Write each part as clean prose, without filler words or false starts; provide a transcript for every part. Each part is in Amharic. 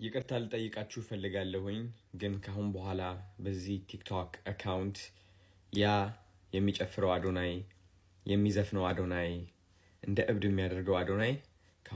ይቅርታ ልጠይቃችሁ ፈልጋለሁኝ ግን ካሁን በኋላ በዚህ ቲክቶክ አካውንት ያ የሚጨፍረው አዶናይ የሚዘፍነው አዶናይ እንደ እብድ የሚያደርገው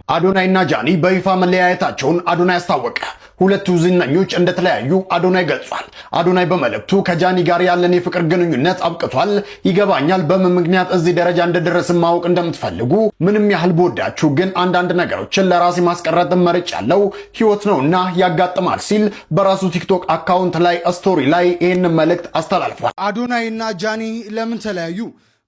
አዶናይና ጃኒ በይፋ መለያየታቸውን አዶናይ አስታወቀ። ሁለቱ ዝነኞች እንደተለያዩ አዶናይ ገልጿል። አዶናይ በመልእክቱ ከጃኒ ጋር ያለን የፍቅር ግንኙነት አብቅቷል። ይገባኛል በምን ምክንያት እዚህ ደረጃ እንደደረስን ማወቅ እንደምትፈልጉ። ምንም ያህል በወዳችሁ ግን አንዳንድ ነገሮችን ለራሴ ማስቀረት መርጫለሁ። ህይወት ነውና ያጋጥማል ሲል በራሱ ቲክቶክ አካውንት ላይ ስቶሪ ላይ ይህንን መልእክት አስተላልፏል። አዶናይና ጃኒ ለምን ተለያዩ?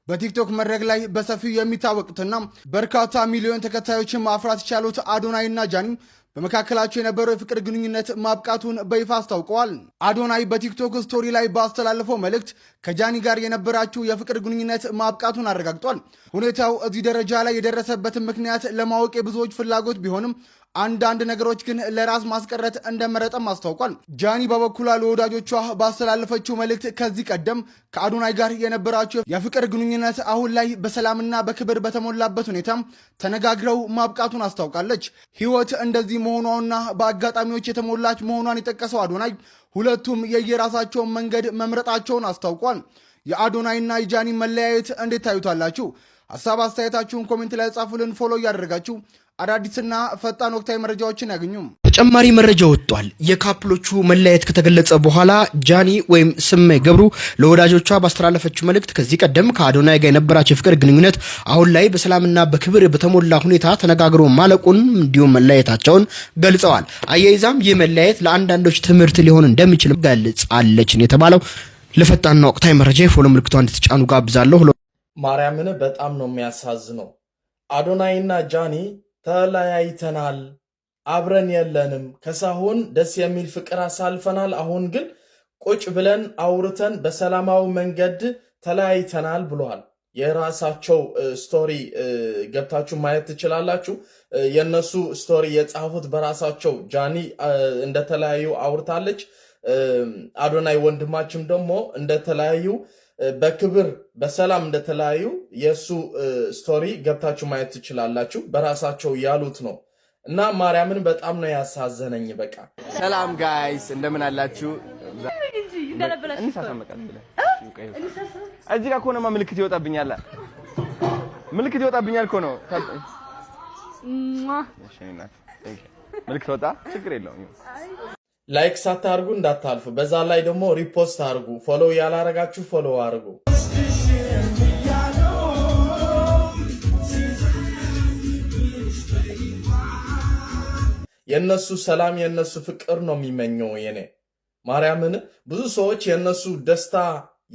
በቲክቶክ መድረክ ላይ በሰፊው የሚታወቁትና በርካታ ሚሊዮን ተከታዮችን ማፍራት የቻሉት አዶናይና ጃኒ በመካከላቸው የነበረው የፍቅር ግንኙነት ማብቃቱን በይፋ አስታውቀዋል። አዶናይ በቲክቶክ ስቶሪ ላይ ባስተላለፈው መልእክት ከጃኒ ጋር የነበራቸው የፍቅር ግንኙነት ማብቃቱን አረጋግጧል። ሁኔታው እዚህ ደረጃ ላይ የደረሰበትን ምክንያት ለማወቅ የብዙዎች ፍላጎት ቢሆንም አንዳንድ ነገሮች ግን ለራስ ማስቀረት እንደመረጠም አስታውቋል። ጃኒ በበኩሏ ለወዳጆቿ ባስተላለፈችው መልእክት ከዚህ ቀደም ከአዶናይ ጋር የነበራቸው የፍቅር ግንኙነት አሁን ላይ በሰላምና በክብር በተሞላበት ሁኔታ ተነጋግረው ማብቃቱን አስታውቃለች። ህይወት እንደዚህ መሆኗና በአጋጣሚዎች የተሞላች መሆኗን የጠቀሰው አዶናይ ሁለቱም የየራሳቸውን መንገድ መምረጣቸውን አስታውቋል። የአዶናይና የጃኒ መለያየት እንዴት ታዩታላችሁ? ሀሳብ አስተያየታችሁን ኮሜንት ላይ ጻፉልን። ፎሎ እያደረጋችሁ አዳዲስና ፈጣን ወቅታዊ መረጃዎችን ያገኙ። ተጨማሪ መረጃ ወጥቷል። የካፕሎቹ መለያየት ከተገለጸ በኋላ ጃኒ ወይም ስሜ ገብሩ ለወዳጆቿ ባስተላለፈችው መልእክት ከዚህ ቀደም ከአዶናይ ጋር የነበራቸው የፍቅር ግንኙነት አሁን ላይ በሰላምና በክብር በተሞላ ሁኔታ ተነጋግሮ ማለቁን እንዲሁም መለያየታቸውን ገልጸዋል። አያይዛም ይህ መለያየት ለአንዳንዶች ትምህርት ሊሆን እንደሚችል ገልጻለች የተባለው። ለፈጣንና ወቅታዊ መረጃ የፎሎ ምልክቷን እንድትጫኑ ጋብዛለሁ። ማርያምን በጣም ነው የሚያሳዝነው። አዶናይና ጃኒ ተለያይተናል፣ አብረን የለንም፣ ከሳሁን ደስ የሚል ፍቅር አሳልፈናል፣ አሁን ግን ቁጭ ብለን አውርተን በሰላማዊ መንገድ ተለያይተናል ብለዋል። የራሳቸው ስቶሪ ገብታችሁ ማየት ትችላላችሁ። የነሱ ስቶሪ የጻፉት በራሳቸው ጃኒ እንደተለያዩ አውርታለች። አዶናይ ወንድማችም ደግሞ እንደተለያዩ በክብር በሰላም እንደተለያዩ የሱ ስቶሪ ገብታችሁ ማየት ትችላላችሁ። በራሳቸው ያሉት ነው እና ማርያምን በጣም ነው ያሳዘነኝ። በቃ ሰላም ጋይስ እንደምን አላችሁ? እዚህ ጋር ኮነማ ምልክት ይወጣብኛል። ምልክት ይወጣብኛል እኮ ነው። ምልክት ወጣ፣ ችግር የለውም። ላይክ ሳታርጉ እንዳታልፉ። በዛ ላይ ደግሞ ሪፖስት አርጉ። ፎሎ ያላረጋችሁ ፎሎ አርጉ። የነሱ ሰላም የነሱ ፍቅር ነው የሚመኘው የኔ ማርያምን። ብዙ ሰዎች የነሱ ደስታ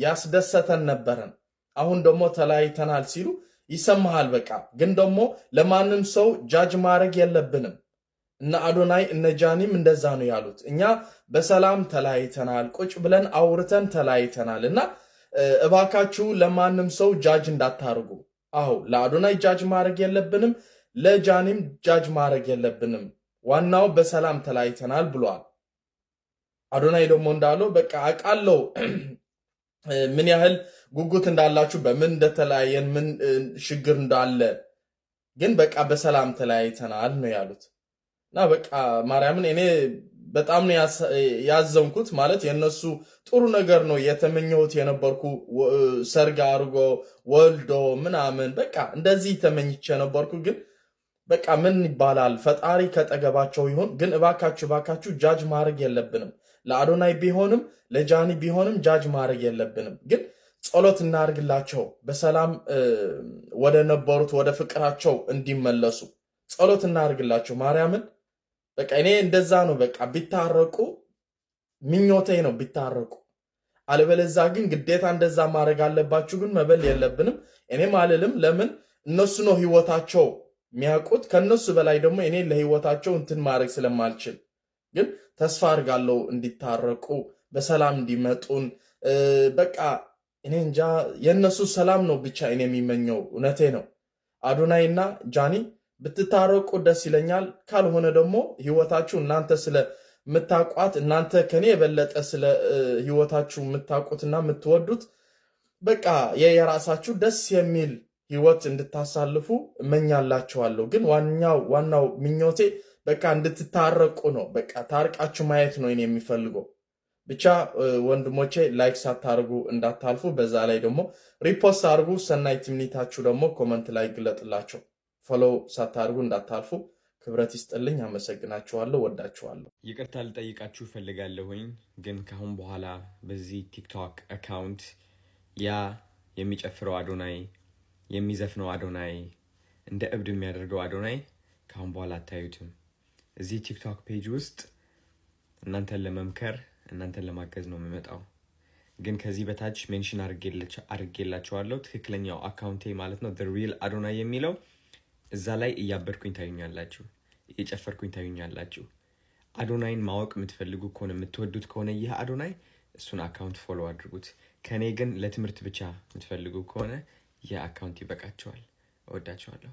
ያስደሰተን ነበረን፣ አሁን ደግሞ ተለያይተናል ሲሉ ይሰማሃል። በቃ ግን ደግሞ ለማንም ሰው ጃጅ ማድረግ የለብንም። እነ አዶናይ እነ ጃኒም እንደዛ ነው ያሉት። እኛ በሰላም ተለያይተናል፣ ቁጭ ብለን አውርተን ተለያይተናል እና እባካችሁ ለማንም ሰው ጃጅ እንዳታርጉ። አዎ ለአዶናይ ጃጅ ማድረግ የለብንም፣ ለጃኒም ጃጅ ማድረግ የለብንም። ዋናው በሰላም ተለያይተናል ብሏል። አዶናይ ደግሞ እንዳለው በቃ አውቃለሁ ምን ያህል ጉጉት እንዳላችሁ፣ በምን እንደተለያየን፣ ምን ችግር እንዳለ፣ ግን በቃ በሰላም ተለያይተናል ነው ያሉት። እና በቃ ማርያምን እኔ በጣም ነው ያዘንኩት። ማለት የነሱ ጥሩ ነገር ነው የተመኘሁት የነበርኩ፣ ሰርግ አድርጎ ወልዶ ምናምን በቃ እንደዚህ ተመኝቼ ነበርኩ። ግን በቃ ምን ይባላል፣ ፈጣሪ ከጠገባቸው ይሁን። ግን እባካችሁ ጃጅ ማድረግ የለብንም። ለአዶናይ ቢሆንም ለጃኒ ቢሆንም ጃጅ ማድረግ የለብንም። ግን ጸሎት እናድርግላቸው፣ በሰላም ወደ ነበሩት ወደ ፍቅራቸው እንዲመለሱ ጸሎት እናድርግላቸው ማርያምን። በቃ እኔ እንደዛ ነው። በቃ ቢታረቁ ምኞቴ ነው ቢታረቁ። አለበለዛ ግን ግዴታ እንደዛ ማድረግ አለባችሁ ግን መበል የለብንም። እኔም አልልም። ለምን እነሱ ነው ህይወታቸው የሚያውቁት። ከነሱ በላይ ደግሞ እኔ ለህይወታቸው እንትን ማድረግ ስለማልችል ግን ተስፋ አድርጋለሁ እንዲታረቁ፣ በሰላም እንዲመጡን። በቃ እኔ እንጃ የነሱ ሰላም ነው ብቻ እኔ የሚመኘው። እውነቴ ነው። አዶናይና ጃኒ ብትታረቁ ደስ ይለኛል። ካልሆነ ደግሞ ህይወታችሁ እናንተ ስለምታውቋት፣ እናንተ ከኔ የበለጠ ስለ ህይወታችሁ የምታውቁትና የምትወዱት በቃ የራሳችሁ ደስ የሚል ህይወት እንድታሳልፉ እመኛላችኋለሁ። ግን ዋናው ምኞቴ በቃ እንድትታረቁ ነው። በቃ ታርቃችሁ ማየት ነው እኔ የሚፈልገው። ብቻ ወንድሞቼ ላይክ ሳታርጉ እንዳታልፉ። በዛ ላይ ደግሞ ሪፖስት አርጉ። ሰናይ ትምኒታችሁ ደግሞ ኮመንት ላይ ግለጥላቸው። ፎሎው ሳታርጉ እንዳታልፉ። ክብረት ይስጥልኝ። አመሰግናችኋለሁ። ወዳችኋለሁ። ይቅርታ ልጠይቃችሁ ፈልጋለሁኝ፣ ግን ካሁን በኋላ በዚህ ቲክቶክ አካውንት ያ የሚጨፍረው አዶናይ፣ የሚዘፍነው አዶናይ፣ እንደ እብድ የሚያደርገው አዶናይ ካሁን በኋላ አታዩትም። እዚህ ቲክቶክ ፔጅ ውስጥ እናንተን ለመምከር እናንተን ለማገዝ ነው የሚመጣው። ግን ከዚህ በታች ሜንሽን አድርጌላችኋለሁ ትክክለኛው አካውንቴ ማለት ነው the real አዶናይ የሚለው እዛ ላይ እያበድኩኝ ታዩኛላችሁ፣ እየጨፈርኩኝ ታዩኛላችሁ። አዶናይን ማወቅ የምትፈልጉ ከሆነ የምትወዱት ከሆነ ይህ አዶናይ እሱን አካውንት ፎሎ አድርጉት። ከኔ ግን ለትምህርት ብቻ የምትፈልጉ ከሆነ ይህ አካውንት ይበቃችኋል። እወዳችኋለሁ።